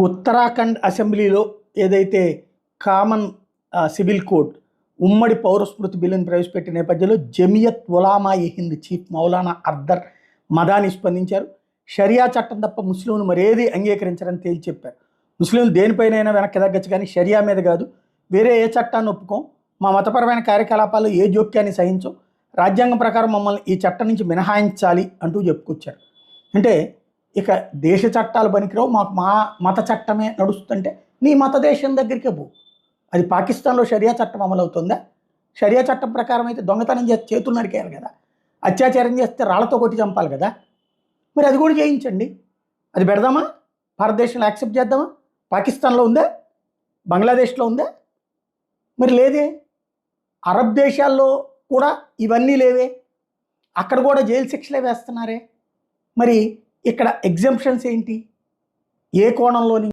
ఉత్తరాఖండ్ అసెంబ్లీలో ఏదైతే common civil code ఉమ్మడి పౌరస్మృతి బిల్లును ప్రవేశపెట్టిన నేపథ్యంలో జమియత్ ఉలామా ఇ హింద్ చీఫ్ మౌలానా అర్దర్ మదాని స్పందించారు. షరియా చట్టం తప్ప ముస్లింలు మరేది అంగీకరించారని తేల్చి చెప్పారు. ముస్లింలు దేనిపైనైనా వెనక్కి తగ్గచ్చు, కానీ షరియా మీద కాదు. వేరే ఏ చట్టాన్ని ఒప్పుకోం, మా మతపరమైన కార్యకలాపాల్లో ఏ జోక్యాన్ని సహించం, రాజ్యాంగం ప్రకారం మమ్మల్ని ఈ చట్టం నుంచి మినహాయించాలి అంటూ చెప్పుకొచ్చారు. అంటే ఇక దేశ చట్టాలు పనికిరావు, మాకు మా మత చట్టమే నడుస్తుంటే నీ మత దేశం దగ్గరికే పో. అది పాకిస్తాన్లో షరియా చట్టం అమలు అవుతుందా? షరియా చట్టం ప్రకారం అయితే దొంగతనం చేస్తే చేతులు నరికేయాలి కదా, అత్యాచారం చేస్తే రాళ్లతో కొట్టి చంపాలి కదా. మరి అది కూడా చేయించండి, అది పెడదామా? భారతదేశంలో యాక్సెప్ట్ చేద్దామా? పాకిస్తాన్లో ఉందా? బంగ్లాదేశ్లో ఉందా? మరి లేదే. అరబ్ దేశాల్లో కూడా ఇవన్నీ లేవే, అక్కడ కూడా జైలు శిక్షలే వేస్తున్నారే. మరి ఇక్కడ ఎగ్జంప్షన్స్ ఏంటి? ఏ కోణంలోని